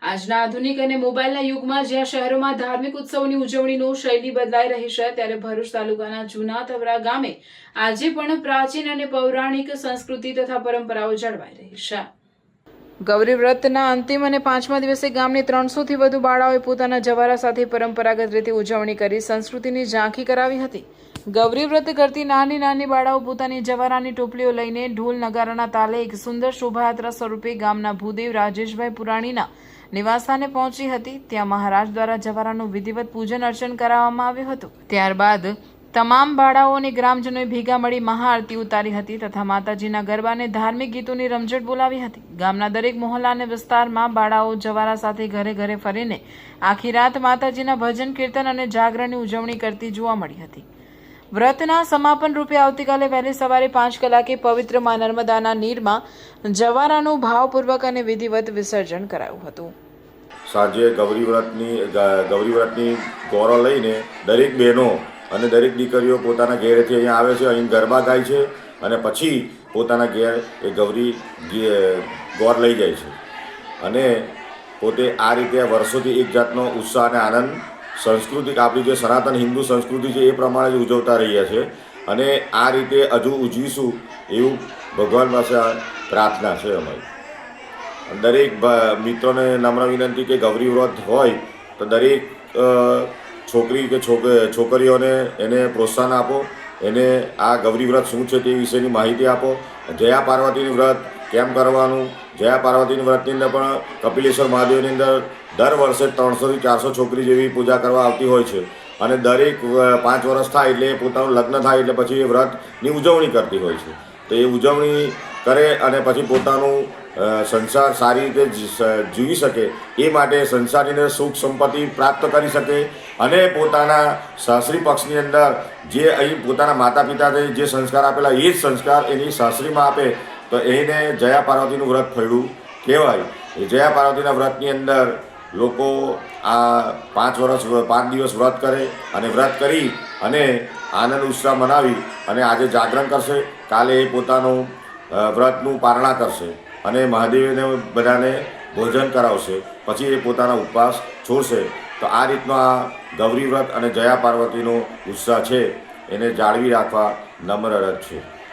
આજના આધુનિક અને મોબાઈલના યુગમાં જ્યાં શહેરોમાં ધાર્મિક ઉત્સવોની ઉજવણીનો શૈલી બદલાઈ રહી છે, ત્યારે ભરૂચ તાલુકાના જૂના તવરા ગામે આજે પણ પ્રાચીન અને પૌરાણિક સંસ્કૃતિ તથા પરંપરાઓ જળવાઈ રહી છે। ગૌરી વ્રતના અંતિમ અને 5મા દિવસે ગામની 300થી વધુ બાળાઓએ પોતાના જવારા સાથે પરંપરાગત રીતે ઉજવણી કરી સંસ્કૃતિની ઝાંખી કરાવી હતી। ગૌરી વ્રત કરતી નાની નાની બાળાઓ પોતાની જવારાની ટોપલીઓ લઈને ઢોલ નગારાના તાલે એક સુંદર શોભાયાત્રા સ્વરૂપે ગામના ભૂદેવ રાજેશભાઈ પુરાણીના નિવાસસ્થાને પહોંચી હતી। ત્યાં મહારાજ દ્વારા જવારાનું વિધિવત પૂજન અર્ચન કરાવવામાં આવ્યું હતું। ત્યારબાદ તમામ બાળાઓ અને ગ્રામજનોએ ભેગા મળી મહાઆરતી ઉતારી હતી તથા માતાજીના ગરબાને ધાર્મિક ગીતોની રમઝટ બોલાવી હતી। ગામના દરેક મહોલ્લા અને વિસ્તારમાં બાળાઓ જવારા સાથે ઘરે ઘરે ફરીને આખી રાત માતાજીના ભજન કીર્તન અને જાગરણની ઉજવણી કરતી જોવા મળી હતી। વ્રતના સમાપન રૂપે આવતીકાલે વહેલી સવારે 5 કલાકે પવિત્ર મા નર્મદાના નીરમાં જવારાનું ભાવપૂર્વક અને વિધિવત વિસર્જન કરાયું હતું। સાંજે ગૌરી વ્રતની ગોરો લઈને દરેક બહેનો અને દરેક દીકરીઓ પોતાના ઘેરેથી અહીંયા આવે છે, અહીં ગરબા ગાય છે અને પછી પોતાના ઘેર એ ગૌરી ગોર લઈ જાય છે અને પોતે આ રીતે વર્ષોથી એક જાતનો ઉત્સાહ અને આનંદ સાંસ્કૃતિક આપણી જે સનાતન હિન્દુ સંસ્કૃતિ છે એ પ્રમાણે જ ઉજવતા રહ્યા છે અને આ રીતે હજુ ઉજવીશું એવું ભગવાન પાસે પ્રાર્થના છે અમારી। દરેક મિત્રોને નમ્ર વિનંતી કે ગૌરી વ્રત હોય તો દરેક છોકરી કે છોકરીઓને એને પ્રોત્સાહન આપો, એને આ ગૌરી વ્રત શું છે તે વિશેની માહિતી આપો। જયા પાર્વતીની વ્રત કેમ કરવાનું, જયા પાર્વતીની વ્રતની અંદર પણ કપિલેશ્વર મહાદેવની અંદર દર વર્ષે 300થી 400 છોકરી જેવી પૂજા કરવા આવતી હોય છે અને દરેક 5 વર્ષ થાય એટલે પોતાનું લગ્ન થાય એટલે પછી એ વ્રતની ઉજવણી કરતી હોય છે। તો એ ઉજવણી કરે અને પછી પોતાનું સંસાર સારી રીતે જીવી શકે એ માટે સંસારની અંદર સુખ સંપત્તિ પ્રાપ્ત કરી શકે અને પોતાના સાસરી પક્ષની અંદર જે અહીં પોતાના માતા પિતાને જે સંસ્કાર આપેલા એ જ સંસ્કાર એની સાસરીમાં આપે તો એને જયા પાર્વતીનું વ્રત ફળ્યું કહેવાય। એ જયા પાર્વતીના વ્રતની અંદર લોકો આ 5 દિવસ વ્રત કરે અને વ્રત કરી અને આનંદ ઉત્સાહ મનાવી અને આજે જાગરણ કરશે, કાલે એ પોતાનું વ્રતનું પારણા કરશે અને મહાદેવને બધાને ભોજન કરાવશે, પછી એ પોતાના ઉપવાસ છોડશે। તો આ રીતનો આ ગૌરી વ્રત અને જયા પાર્વતીનો ઉત્સાહ છે એને જાળવી રાખવા નમ્ર અરજ છે।